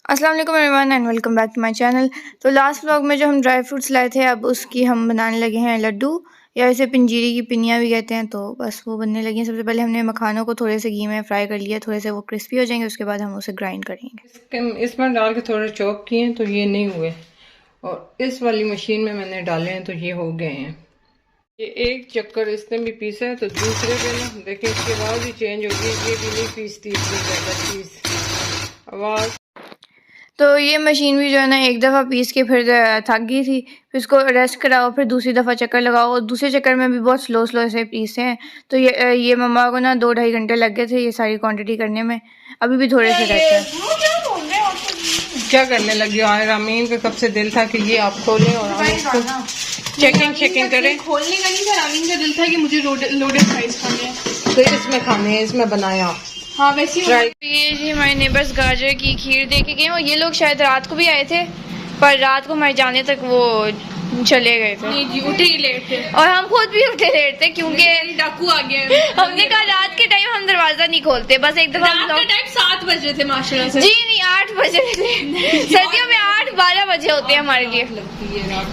अस्सलाम वालेकुम everyone and welcome back to my channel. तो लास्ट व्लॉग में जो हम ड्राई फ्रूट्स लाए थे, अब उसकी हम बनाने लगे हैं लड्डू, या इसे पंजीरी की पिनिया भी कहते हैं। तो बस वो बनने लगी हैं। सबसे पहले हमने मखानों को थोड़े से घी में फ्राई कर लिया, थोड़े से वो क्रिस्पी हो जाएंगे, उसके बाद हम उसे ग्राइंड करेंगे। इसमें डाल के थोड़े चॉप किए तो ये नहीं हुए, और इस वाली मशीन में मैंने डाले हैं तो ये हो गए हैं। ये एक चक्कर इसने भी पीसा है तो दूसरे पे ना देखिए इसकी आवाज़ ही चेंज होगी। ये भी नहीं पीसती इतनी ज़्यादा चीज़ आवाज़। तो ये मशीन भी जो है ना, एक दफ़ा पीस के फिर थक गई थी, फिर इसको रेस्ट कराओ, फिर दूसरी दफ़ा चक्कर लगाओ, और दूसरे चक्कर में भी बहुत स्लो स्लो से पीसे हैं। तो ये मम्मा को ना 2-2.5 घंटे लग गए थे ये सारी क्वांटिटी करने में। अभी भी थोड़े से रहते हैं। क्या करने लगी हो? रामीन का कब से दिल था कि ये आप खोलें और हम इसको चेकिंग करें। खोलने का नहीं था, रामीन का दिल था कि मुझे लोडेड फ्राइज खाने हैं, तो इसमें खाने हैं, इसमें बनाया। हाँ वैसे ही। ये जी हमारे नेबर्स गाजर की खीर दे के गए, और ये लोग शायद रात को भी आए थे, पर रात को हमारे जाने तक वो चले गए थे। जी उठे ही लेट थे, और हम खुद भी उठे लेट थे क्योंकि डाकू आ गए। हमने कहा रात के टाइम हम दरवाजा नहीं खोलते। बस एक दफा रात का टाइम 7 बज रहे थे माशाल्लाह से। जी नहीं, 8 बजे थे। सर्दियों में 8-12 बजे होते हैं हमारे लिए।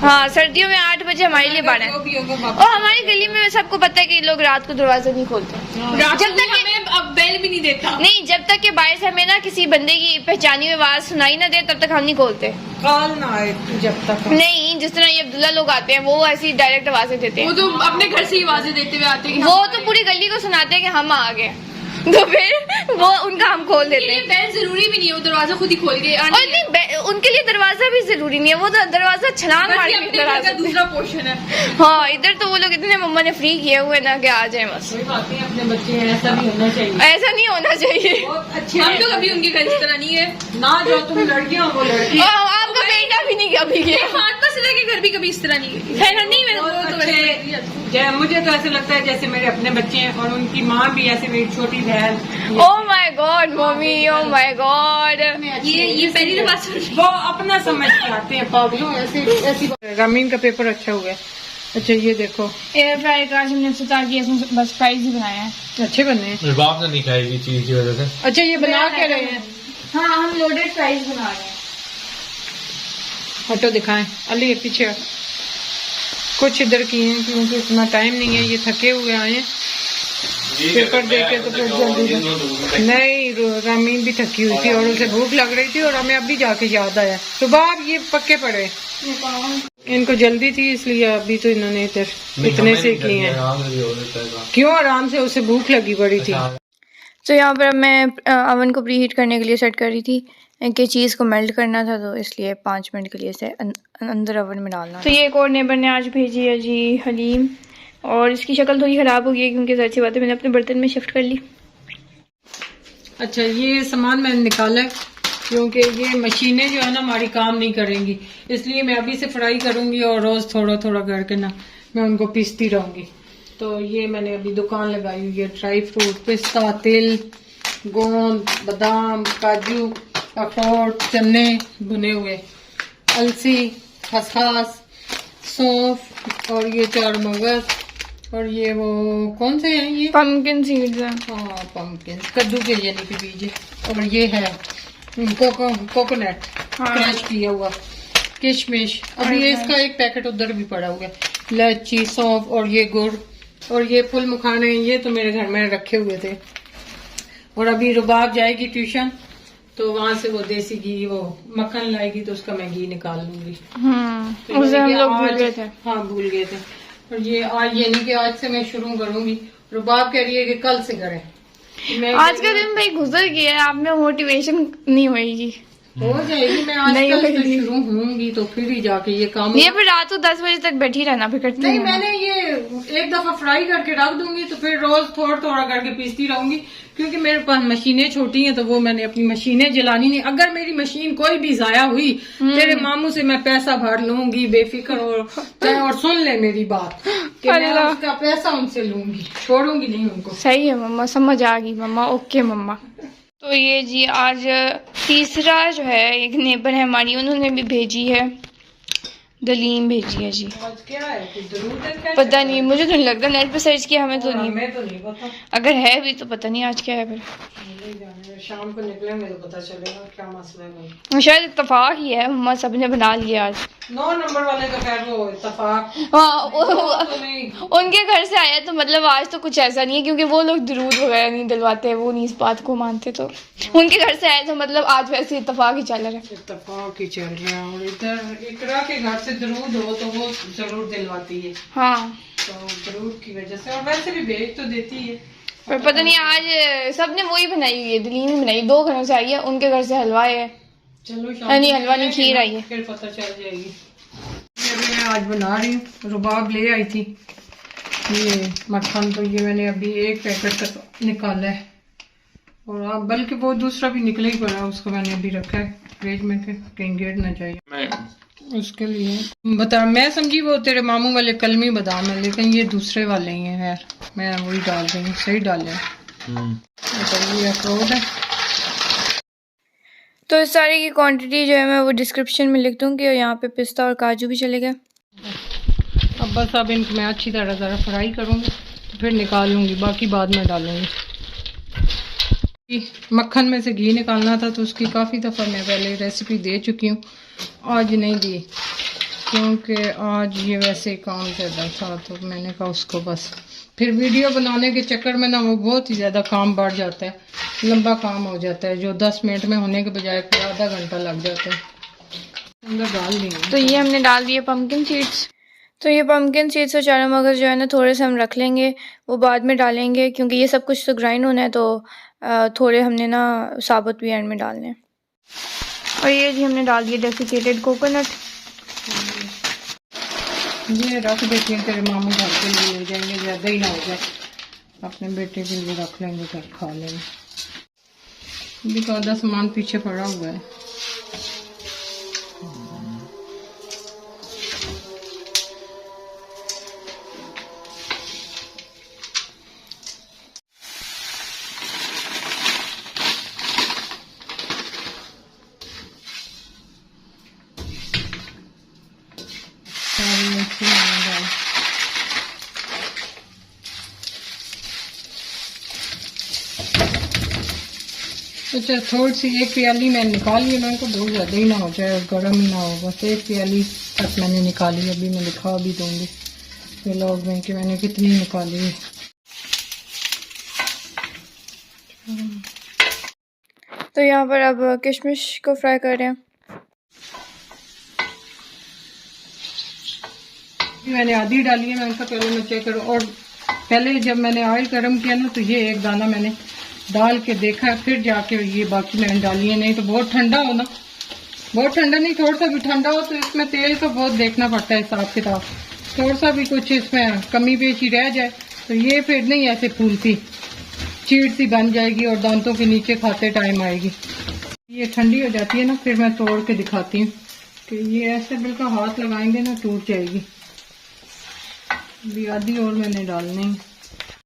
हाँ, सर्दियों में 8 बजे हमारे लिए 12 है। और हमारी गली में सबको पता है कि लोग रात को दरवाजा नहीं खोलते। जब तक हमें अब बेल भी नहीं देता। नहीं, जब तक के बाहर से हमें ना किसी बंदे की पहचानी हुई आवाज सुनाई ना दे, तब तक हम नहीं खोलते। कॉल ना आए जब तक। नहीं, जिस तरह ये अब्दुल्ला लोग आते हैं वो ऐसी डायरेक्ट आवाजें देते हैं। वो तो अपने घर से ही आवाजें देते हुए आते हैं। वो तो पूरी गली को सुनाते हैं कि हम आ गए, तो फिर वो उनका हम खोल देते हैं। बेल जरूरी भी नहीं है, वो दरवाजा खुद ही खोल के। और नहीं, उनके लिए दरवाजा भी जरूरी नहीं है, वो तो दरवाजा छलांग मार के अपने घर का दूसरा पोर्शन है। हाँ, इधर तो वो लोग इतने मम्मा ने फ्री किए हुए ना कि आ जाए बस। कोई बात नहीं, अपने बच्चे हैं, ऐसा भी होना चाहिए। ऐसा नहीं होना चाहिए। अच्छे हम तो कभी उनके घर इस तरह नहीं है ना, जो तुम लड़कियां वो लड़की। आपका बेटा भी नहीं कभी किया। फातिमा सिला के घर भी कभी इस तरह नहीं है ना। नहीं, मुझे तो ऐसा लगता है जैसे मेरे अपने बच्चे हैं, और उनकी माँ भी ऐसे मेरी छोटी बहन। Oh my God mummy, oh my God. ये पहली दफा सुन रही। वो अपना समझ के आते हैं पागलों ऐसे ऐसी। रामीन का पेपर अच्छा हुआ है। अच्छा ये देखो, एयर फ्रायर का हमने इफ्तितार किया, इसमें बस फ्राइज ही बनाया है। अच्छे बने हैं। मेरे बाप ने नहीं खाई चीज की वजह से। अच्छा ये बना के रहे हैं। हाँ, हम लोडेड फ्राइज बना रहे हैं। फोटो दिखाएं अली ये पीछे। कुछ इधर की हैं क्योंकि इतना टाइम नहीं है, ये थके हुए आए हैं पेपर दे के, तो फिर जल्दी नहीं। रामीन भी थकी हुई थी और उसे भूख लग रही थी, और हमें अभी जाके याद आया सुबह अब ये पक्के पड़े। इनको जल्दी थी इसलिए अभी तो इन्होंने इतने से किए हैं। क्यों आराम से, उसे भूख लगी पड़ी थी। तो यहाँ पर मैं अवन को प्री हीट करने के लिए सेट कर रही थी कि चीज़ को मेल्ट करना था, तो इसलिए 5 मिनट के लिए इसे अंदर अवन में डालना। तो ये एक और नेबर ने आज भेजी है जी हलीम, और इसकी शक्ल थोड़ी ख़राब हो गई है क्योंकि ज़ाहिर सी बात है मैंने अपने बर्तन में शिफ्ट कर ली। अच्छा ये सामान मैंने निकाला है क्योंकि ये मशीनें जो है ना हमारी काम नहीं करेंगी, इसलिए मैं अभी से फ्राई करूंगी और रोज़ थोड़ा थोड़ा करके ना मैं उनको पीसती रहूंगी। तो ये मैंने अभी दुकान लगाई हुई है, ड्राई फ्रूट, पिस्ता, तिल, गोंद, बादाम, काजू, अखरोट, चने भुने हुए, अलसी, खसखस, सौंफ, और ये 4 मगज, और ये वो कौन से हैं ये पम्पकिन सीड्स हैं। हाँ पम्पकिन, कद्दू के यानी कि बीज है। और ये है कोकोनट क्रश किया हुआ, किशमिश। अभी ये इसका एक पैकेट उधर भी पड़ा हुआ है, इलायची, सौंफ, और ये गुड़, और ये फुल मखाने, ये तो मेरे घर में रखे हुए थे। और अभी रुबाब जाएगी ट्यूशन तो वहां से वो देसी घी, वो मक्खन लाएगी तो उसका मैं घी निकाल लूंगी। तो उसे हम लोग भूल गए थे। हाँ भूल गए थे। और ये आज ये नहीं कि आज से मैं शुरू करूंगी, रुबाब कह रही है कि कल से करें। आज का दिन भाई गुजर गया है, आप में मोटिवेशन नहीं होगी। हो जाएगी, मैं आज कल से शुरू होंगी तो फिर ही जाके ये काम। ये फिर रात को 10 बजे तक बैठी रहना फिर करती नहीं, मैंने ये एक दफा फ्राई करके रख दूंगी तो फिर रोज थोड़ा थोड़ा करके पीसती रहूंगी, क्योंकि मेरे पास मशीनें छोटी हैं तो वो मैंने अपनी मशीनें जलानी नहीं। अगर मेरी मशीन कोई भी जाया हुई तेरे मामू से मैं पैसा भर लूंगी बेफिक्र, और सुन ले मेरी बात कि मैं उसका पैसा उनसे लूंगी, छोड़ूंगी नहीं उनको। सही है मम्मा, समझ आ गई मम्मा, ओके मम्मा। तो ये जी आज तीसरा जो है एक नेबर है हमारी, उन्होंने भी भेजी है दलीम भेजी है जी। आज क्या है, कुछ जरूर है क्या? पता नहीं, मुझे तो नहीं लगता, नेट पे सर्च किया, हमें तो नहीं, हमें तो नहीं पता। अगर है भी तो पता नहीं आज क्या है। फिर नहीं जाने, शाम को निकलेंगे तो पता चलेगा क्या मसला है भाई। शायद इत्तेफाक ही है, मम्मा सब ने बना लिया आज। 9 नंबर वाले का खैर वो इत्तेफाक हाँ तो नहीं। उनके घर से आया तो मतलब आज तो कुछ ऐसा नहीं है, क्योंकि वो लोग दुरूद वगैरह नहीं दिलवाते, वो नहीं इस बात को मानते, तो उनके घर से आया तो मतलब आज वैसे इत्तेफाक ही चल रहा है। इत्तेफाक ही चल रहा है। और इधर इकरा के घर से दरूद हो तो वो जरूर दिलवाती है, हाँ, तो दरूद की वजह से। और वैसे भी भेज तो देती है, पर पता नहीं आज सबने वही बनाई हुई है, दलीम ही बनाई, 2 घरों से आई है, उनके घर से हलवा है। चलो शाम नहीं, को हलवा नहीं, खीर आई है। फिर पता चल जाएगी। अभी मैं आज बना रही हूँ, रुबाब ले आई थी ये मक्खन, तो ये मैंने अभी 1 पैकेट तक निकाला है, और अब बल्कि वो दूसरा भी निकले ही पड़ा, उसको मैंने अभी रखा है फ्रिज में कि कहीं गिर ना जाए। उसके लिए बता, मैं समझी वो तेरे मामू वाले कलमी बादाम है, लेकिन ये दूसरे वाले ही हैं यार, मैं वही डाल रही हूँ, सही डाल रही हूँ। तो ये अखरोट है। तो इस सारी की क्वांटिटी जो है मैं वो डिस्क्रिप्शन में लिख दूँगी, और यहाँ पे पिस्ता और काजू भी चलेगा। अब बस अब इनको मैं अच्छी तरह ज़रा फ्राई करूँगी, तो फिर निकाल लूँगी, बाकी बाद में डालूँगी। मक्खन में से घी निकालना था, तो उसकी काफ़ी दफ़ा मैं पहले रेसिपी दे चुकी हूँ, आज नहीं दी क्योंकि आज ये वैसे ही काम ज़्यादा था, तो मैंने कहा उसको बस फिर वीडियो बनाने के चक्कर में ना वो बहुत ही ज़्यादा काम बढ़ जाता है, लंबा काम हो जाता है, जो 10 मिनट में होने के बजाय फिर आधा घंटा लग जाता है। अंदर डाल देंगे। तो ये हमने डाल दिए पम्पकिन सीड्स। तो ये पम्पकिन सीड्स और चारों मगज़ जो है ना थोड़े से हम रख लेंगे, वो बाद में डालेंगे, क्योंकि ये सब कुछ तो ग्राइंड होना है, तो थोड़े हमने ना साबुत भी एंड में डालने हैं। और ये जी हमने डाल दिए डेसिकेटेड कोकोनट। ये रख देती हैं, तेरे मामू घर के लिए ले जाएंगे, ज़्यादा ही ना हो जाए, अपने बेटे के लिए रख लेंगे, घर खा लेंगे। अभी तो आधा सामान पीछे पड़ा हुआ है। अच्छा, थोड़ी सी 1 प्याली मैंने निकाली है, मैंने को बहुत ज़्यादा ही ना हो जाए, गर्म ही ना हो, बस 1 प्याली तक मैंने निकाली। अभी मैं दिखा भी दूंगी व्लॉग में कि मैंने कितनी निकाली है। तो यहाँ पर अब किशमिश को फ्राई कर रहे हैं। मैंने आधी डाली है, मैंने कहा पहले मैं चेक करूँ, और पहले जब मैंने ऑयल गर्म किया ना, तो ये 1 दाना मैंने डाल के देखा, फिर जाके ये बाकी मैंने डाली है। नहीं तो बहुत ठंडा हो ना, बहुत ठंडा नहीं, थोड़ा सा भी ठंडा हो तो इसमें तेल तो बहुत देखना पड़ता है हिसाब किताब, थोड़ा सा भी कुछ इसमें कमी पेशी रह जाए तो ये फिर नहीं ऐसे फूलती, चीड़ सी बन जाएगी और दांतों के नीचे खाते टाइम आएगी। ये ठंडी हो जाती है ना, फिर मैं तोड़ के दिखाती हूँ कि ये ऐसे बिल्कुल हाथ लगाएंगे ना टूट जाएगी। अभी आधी और मैंने डालनी,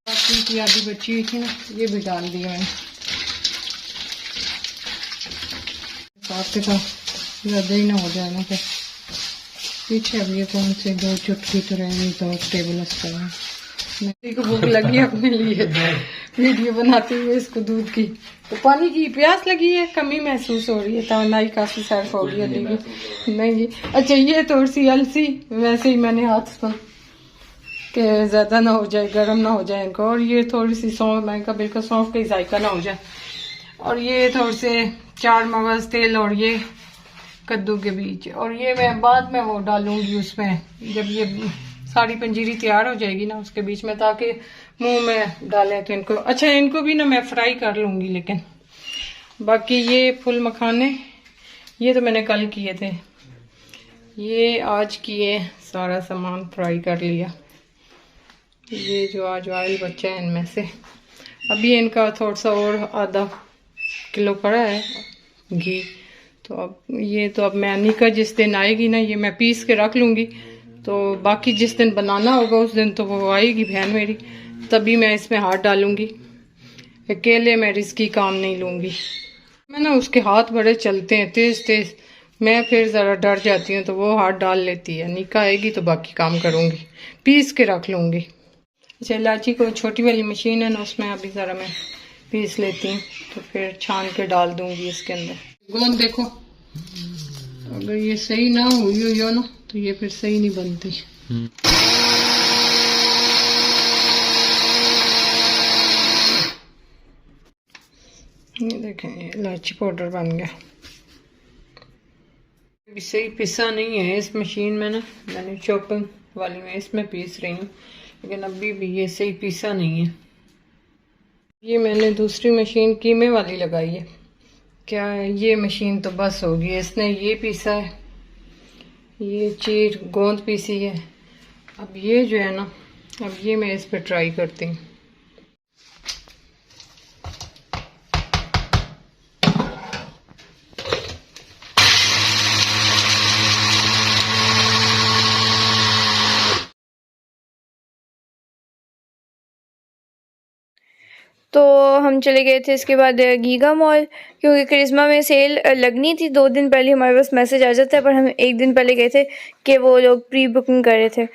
बाकी की आधी बची हुई थी ना, ये भी डाल दिया मैंने। साथ के साथ ज़्यादा ही ना हो जाए ना, फिर पीछे अब ये कौन से 2 चुटकी तो रहेंगी, 2 टेबल स्पून। मेरी को भूख लगी अपने लिए वीडियो बनाते हुए इसको दूध की, तो पानी की प्यास लगी है, कमी महसूस हो रही है, तमन्नाई काफी सर्फ हो गई है। नहीं जी, अच्छा ये थोड़ी सी अलसी, वैसे ही मैंने हाथ पर कि ज़्यादा ना हो जाए, गर्म ना हो जाए इनको। और ये थोड़ी सी सौंफ, मैंने कहा बिल्कुल सौंफ का जायका ना हो जाए। और ये थोड़े से 4 मगज़ तेल, और ये कद्दू के बीज, और ये मैं बाद में वो डालूंगी उसमें, जब ये सारी पंजीरी तैयार हो जाएगी ना उसके बीच में, ताकि मुंह में डालें तो इनको। अच्छा, इनको भी ना मैं फ्राई कर लूँगी, लेकिन बाकी ये फुल मखाने ये तो मैंने कल किए थे, ये आज किए, सारा सामान फ्राई कर लिया। ये जो आज ऑयल बचा है इनमें से, अभी इनका थोड़ा सा और आधा किलो पड़ा है घी, तो अब ये तो अब मैं निका जिस दिन आएगी ना, ये मैं पीस के रख लूँगी, तो बाकी जिस दिन बनाना होगा उस दिन तो वो आएगी बहन मेरी, तभी मैं इसमें हाथ डालूँगी। अकेले मैं रिस्की काम नहीं लूँगी। मैं ना उसके हाथ बड़े चलते हैं, तेज़ तेज़, मैं फिर ज़रा डर जाती हूँ तो वो हाथ डाल लेती है। निका आएगी तो बाकी काम करूँगी, पीस के रख लूँगी। अच्छा, इलायची को छोटी वाली मशीन है ना, उसमें अभी ज़रा मैं पीस लेती हूँ तो फिर छान के डाल दूँगी इसके अंदर। गोंद देखो, अगर ये सही ना हुई हो ना तो ये फिर सही नहीं बनती। ये देखें, ये इलायची पाउडर बन गया। अभी सही पिसा नहीं है इस मशीन में ना, मैंने चॉपिंग वाली में इसमें पीस रही हूँ, लेकिन अभी भी ये सही पिसा नहीं है। ये मैंने दूसरी मशीन कीमे वाली लगाई है। क्या है, ये मशीन तो बस होगी, इसने ये पीसा है, ये चीर गोंद पीसी है। अब ये जो है ना, अब ये मैं इस पे ट्राई करती हूँ। तो हम चले गए थे इसके बाद गीगा मॉल, क्योंकि करिश्मा में सेल लगनी थी। 2 दिन पहले हमारे पास मैसेज आ जाता है, पर हम 1 दिन पहले गए थे कि वो लोग प्री बुकिंग कर रहे थे।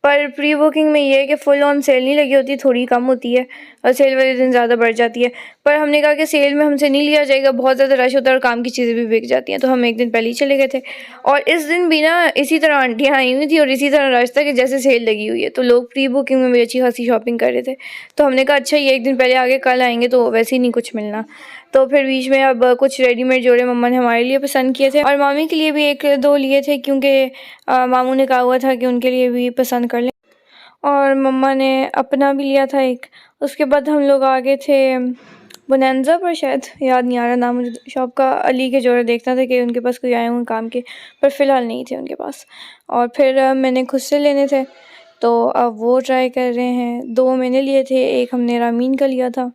पर प्री बुकिंग में ये है कि फुल ऑन सेल नहीं लगी होती, थोड़ी कम होती है और सेल वाले दिन ज़्यादा बढ़ जाती है। पर हमने कहा कि सेल में हमसे नहीं लिया जाएगा, बहुत ज़्यादा रश होता है और काम की चीज़ें भी बिक जाती हैं, तो हम 1 दिन पहले ही चले गए थे। और इस दिन भी ना इसी तरह आंटियाँ आई हुई थी और इसी तरह रश था कि जैसे सेल लगी हुई है, तो लोग प्री बुकिंग में भी अच्छी खासी शॉपिंग कर रहे थे। तो हमने कहा अच्छा, ये 1 दिन पहले आगे, कल आएंगे तो वैसे ही नहीं कुछ मिलना। तो फिर बीच में अब कुछ रेडीमेड जोड़े मम्मा ने हमारे लिए पसंद किए थे और मामी के लिए भी 1-2 लिए थे, क्योंकि मामू ने कहा हुआ था कि उनके लिए भी पसंद कर लें, और मम्मा ने अपना भी लिया था एक। उसके बाद हम लोग आ गए थे बोनेंजा पर, शायद याद नहीं आ रहा नाम मुझे शॉप का। अली के जोड़े देखना था कि उनके पास कोई आए हुए काम के, पर फ़िलहाल नहीं थे उनके पास। और फिर मैंने खुद से लेने थे, तो अब वो ट्राई कर रहे हैं। 2 मैंने लिए थे, 1 हमने रामीन का लिया था।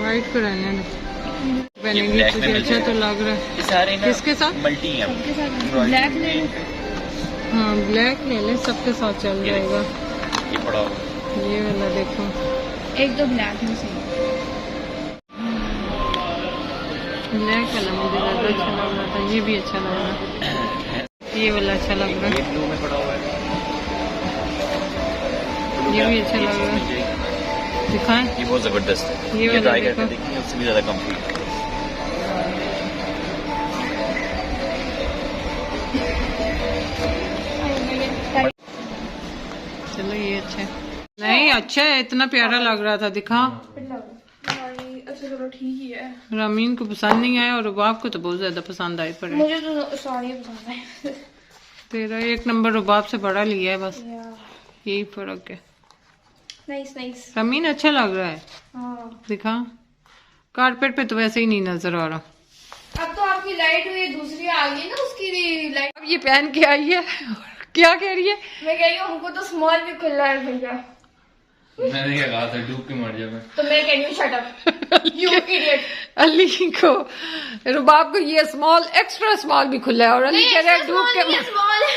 वाइट को रहने पहनेंगे, तुझे अच्छा तो लग रहा है। किसके साथ? मल्टी है, ब्लैक ले, हाँ ब्लैक ले ले, सबके साथ चल जाएगा। ये पड़ा होगा, ये वाला देखो, 1-2 ब्लैक में से ब्लैक वाला मुझे ज़्यादा अच्छा लग रहा था। ये भी अच्छा लग रहा है, ये वाला अच्छा लग रहा है, ये ब्लू में पड़ा हुआ है, ये भी अच्छा लग रहा है। दिखाएं, ये बहुत जबरदस्त है। ये वाला ट्राई करके देखो, देखिए, उससे भी ज्यादा कंप्लीट है। चलो ये अच्छा है। नहीं अच्छा है, इतना प्यारा लग रहा था। दिखा, अच्छा चलो ठीक ही है। रामीन को पसंद नहीं आया और रुबाब को तो बहुत ज्यादा पसंद आए पड़े। मुझे तो साड़ी पसंद है। तेरा 1 नंबर रुबाब से बड़ा लिया है, बस यही फर्क है। नाइस। रामीन अच्छा लग रहा है। हाँ, दिखा, कारपेट पे तो वैसे ही नहीं नजर आ रहा। अब तो आपकी लाइट हुई, दूसरी आ गई ना उसकी लाइट। अब ये पहन के आई है, क्या कह रही है? मैं कह रही हूँ हमको तो स्मॉल भी खुला है भैया। मैंने क्या कहा था, डूब के मर जा मैं। तो मैं कह रही हूँ shut up you idiot. Ali को, रुबाब को ये स्मॉल, एक्स्ट्रा स्मॉल भी खुला है और अली कह रहा है डूब के मर। स्मॉल है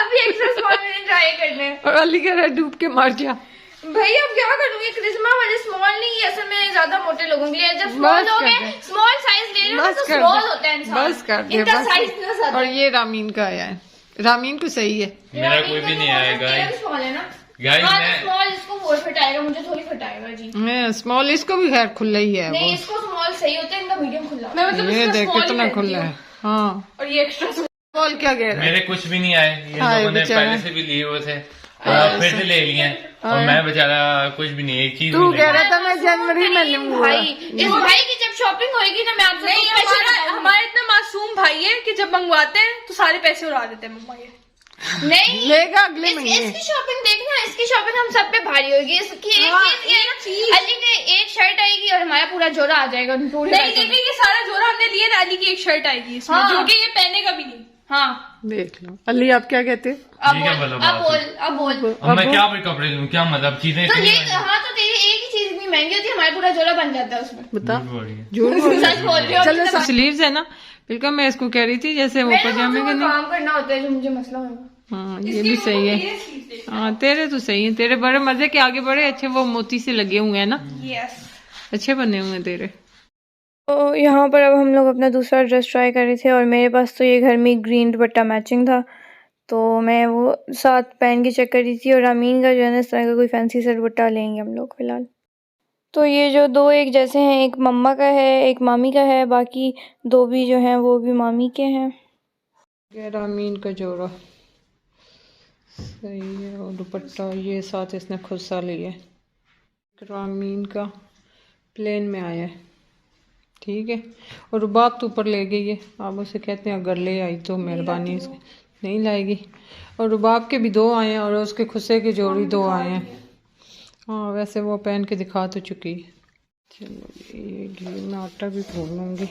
अभी एक्स्ट्रा स्मॉल मैंने ट्राई करने हैं। और अली कह रहा है डूब के मर जा। भैया अब क्या करूँगी, क्रिस्मा वाले स्मॉल नहीं है, असल में ज्यादा मोटे लोगों के लिए। जब स्मॉल लोग हैं स्मॉल साइज ले रहे हो तो स्मॉल होता है इंसान, बस कर दे, इनका बस। साइज इतना ज्यादा। और ये रामीन का आया है, रामीन को सही है। मेरा कोई भी नहीं आएगा स्मॉल है ना गाइस। हाँ, मैं स्मॉल इसको 4 फिट आएगा, मुझे थोड़ी फिट आएगा जी। मैं स्मॉल, इसको भी खैर खुला ही है नहीं वो। इसको स्मॉल सही होता है, इनका मीडियम खुला होता है। मैं मतलब ये इसका देख small ही कितना पहनती खुला हूँ। है। हाँ, और ये एक्स्ट्रा स्मॉल क्या कह रहा है? मेरे कुछ भी नहीं आए, ये हाय लोगों ने बेचारा। पहले से भी लिए हुए थे, फिर से ले लिए हैं, और मैं बेचारा कुछ भी नहीं, एक चीज तू भी कह नहीं। रहा था मैं जनवरी में लूंगा। भाई इस भाई की जब शॉपिंग होएगी ना, मैं आपसे हमारा इतना मासूम भाई है कि जब मंगवाते हैं तो सारे पैसे उड़ा देते हैं मम्मा के। नहीं लेगा अगले महीने। इसकी शॉपिंग देखना, इसकी शॉपिंग हम सब पे भारी होगी। इसकी एक चीज अली ने एक शर्ट आएगी और हमारा पूरा जोड़ा आ जाएगा पूरे नहीं पैसों में। देखिए, ये सारा जोड़ा हमने लिया ना, अली की एक शर्ट आएगी इसमें, हाँ। जो कि ये पहने का भी नहीं। हाँ देख लो। अली आप क्या कहते? अब ठीक है, बोल बोलो अब बात। बोल अब बोल। अब मैं क्या कपड़े लूं, क्या मतलब चीजें तो इतनी ये महंगी- हाँ, तो तेरी एक ही चीज इतनी महंगी होती है, हमारा पूरा जोड़ा बन जाता है उसमें। बता, झूठ बोल रही है। झूठ बोल सच बोल रही हो। चलो स्लीव्स है ना, बिल्कुल मैं इसको कह रही थी जैसे वो मैंने पजामे मुझे के कोई नहीं। काम करना होता है जो मुझे मसला होगा। हाँ ये भी सही है। हाँ तेरे तो सही है, तेरे बड़े मजे के आगे बड़े अच्छे वो मोती से लगे हुए हैं ना। यस अच्छे बने हुए तेरे। तो यहाँ पर अब हम लोग अपना दूसरा ड्रेस ट्राई कर रहे थे और मेरे पास तो ये घर में ग्रीन दुपट्टा मैचिंग था, तो मैं वो साथ पहन के चेक कर रही थी। और अमीन का जो है ना इस तरह का कोई फैंसी सा दुपट्टा लेंगे हम लोग फ़िलहाल। तो ये जो दो एक जैसे हैं, एक मम्मा का है एक मामी का है, बाकी दो भी जो हैं वो भी मामी के हैं। ये रामीन का जोड़ा सही है, और दुपट्टा ये साथ इसने खुद सा लिया है। रामीन का प्लेन में आया है, ठीक है। और रुबाब तो ऊपर ले गई है, आप उसे कहते हैं अगर ले आई तो मेहरबानी से नहीं लाएगी। और रुबाब के भी दो आए हैं और उसके खुस्से के जोड़ी दो आए हैं। हाँ वैसे वो पहन के दिखा तो चुकी है। चलो ये घी में आटा भी भून लूँगी।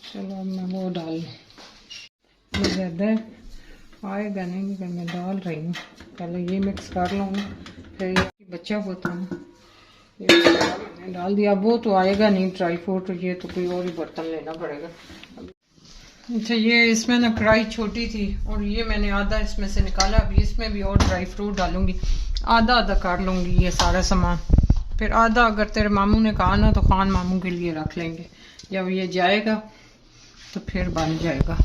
चलो अब मैं वो डाल लूँ, ज़्यादा आएगा नहीं लेकिन मैं डाल रही हूँ। पहले ये मिक्स कर लूँगी, फिर ये बच्चा होता है ना, ये मैंने डाल दिया। वो तो आएगा नहीं ड्राई फ्रूट, ये तो कोई और ही बर्तन लेना पड़ेगा। अच्छा ये इसमें ना कढ़ाई छोटी थी और ये मैंने आधा इसमें से निकाला। अभी इसमें भी और ड्राई फ्रूट डालूंगी, आधा आधा कर लूँगी ये सारा सामान। फिर आधा अगर तेरे मामू ने कहा ना तो खान मामू के लिए रख लेंगे, जब ये जाएगा तो फिर बन जाएगा,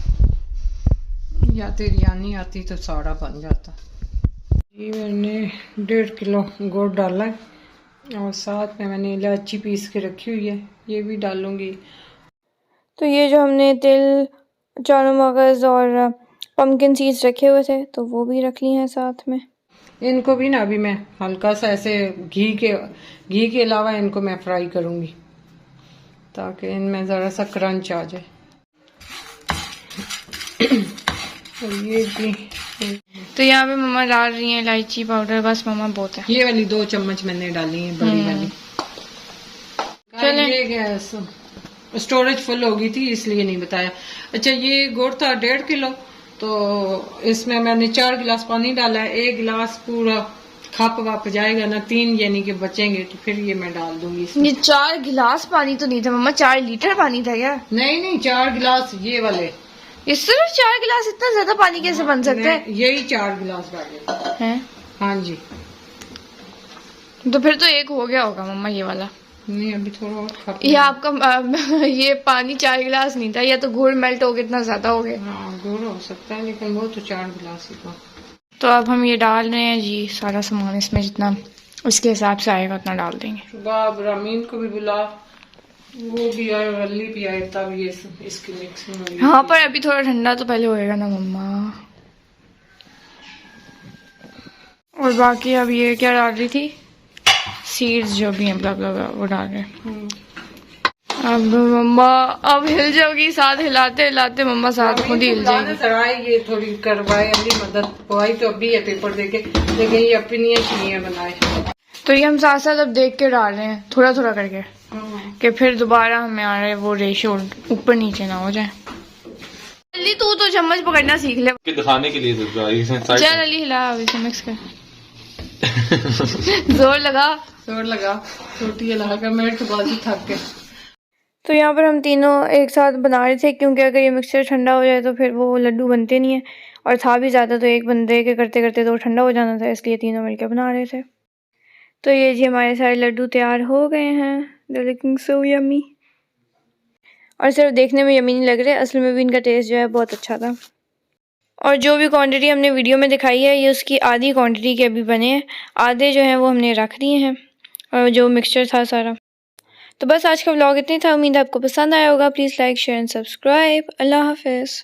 या तेरी आनी आती तो सारा बन जाता। ये मैंने 1.5 किलो गुड़ डाला है और साथ में मैंने इलायची पीस के रखी हुई है, ये भी डालूंगी। तो ये जो हमने तिल, चारों मगज़ और पम्पकिन सीड्स रखे हुए थे तो वो भी रख ली हैं साथ में। इनको भी ना अभी मैं हल्का सा ऐसे घी के अलावा इनको मैं फ्राई करूंगी ताकि इनमें ज़रा सा क्रंच आ जाए। और ये भी तो यहाँ पे मम्मा डाल रही हैं इलायची पाउडर, बस मम्मा बहुत है। ये वाली 2 चम्मच मैंने डाली है, बड़ी वाली। चलें। ये गैस स्टोरेज फुल हो गई थी इसलिए नहीं बताया। अच्छा ये गुड़ था 1.5 किलो, तो इसमें मैंने 4 गिलास पानी डाला है। 1 गिलास पूरा खप वप जाएगा ना, 3 यानी कि बचेंगे तो फिर ये मैं डाल दूंगी इसमें। ये 4 गिलास पानी तो नहीं था मम्मा, 4 लीटर पानी था क्या? नहीं 4 गिलास ये वाले। ये सिर्फ 4 गिलास, इतना ज्यादा पानी कैसे बन सकता है? यही 4 गिलास डाले हैं? हाँ जी। तो फिर तो एक हो गया होगा मम्मा ये वाला। नहीं अभी थोड़ा और खप। ये आपका ये पानी 4 गिलास नहीं था, या तो गुड़ मेल्ट हो गया इतना ज्यादा हो गया। हाँ गुड़ हो सकता है लेकिन वो तो 4 गिलास ही था। तो अब हम ये डाल रहे हैं जी सारा सामान, इसमें जितना उसके हिसाब से आएगा उतना डाल देंगे। सुबह रामीन को भी बुला, वो भी आए, रल्ली भी आए, तब ये इसकी मिक्सिंग हुई। हाँ पर अभी थोड़ा ठंडा तो पहले होएगा ना मम्मा। और बाकी अब ये क्या डाल रही थी, सीड्स जो भी हैं ब्ला ब्ला ब्ला वो डाल रहे हैं। अब मम्मा अब हिल जाओगी, साथ हिलाते हिलाते मम्मा साथ खुद ही हिल जाएगी। जरा ये थोड़ी करवाए अली मदद पवाई तो अभी है पेपर देके, लेकिन ये अपनी चीनियाँ बनाए। तो ये हम साथ साथ अब देख के डाल रहे हैं थोड़ा थोड़ा करके, कि फिर दोबारा हमें आ रहे वो रेशो ऊपर नीचे ना हो जाए। जल्दी तू तो चम्मच पकड़ना सीख ले, दिखाने के लिए चल अली हिला अभी से मिक्स कर। जोर लगा रोटी लगा कर मेरे तो बाजू थक गए। तो यहाँ पर हम तीनों एक साथ बना रहे थे, क्योंकि अगर ये मिक्सचर ठंडा हो जाए तो फिर वो लड्डू बनते नहीं है, और था भी ज़्यादा तो एक बंदे के करते करते तो ठंडा हो जाना था, इसलिए तीनों मिलकर बना रहे थे। तो ये जी हमारे सारे लड्डू तैयार हो गए हैं, दे लुकिंग सो यम्मी। और सिर्फ देखने में यम्मी नहीं लग रहे, असल में भी इनका टेस्ट जो है बहुत अच्छा था। और जो भी क्वांटिटी हमने वीडियो में दिखाई है ये उसकी आधी क्वांटिटी के अभी बने हैं, आधे जो हैं वो हमने रख दिए हैं, और जो मिक्सचर था सारा। तो बस आज का व्लॉग इतनी था, उम्मीद है आपको पसंद आया होगा। Please like share and subscribe. अल्लाह हाफिज़।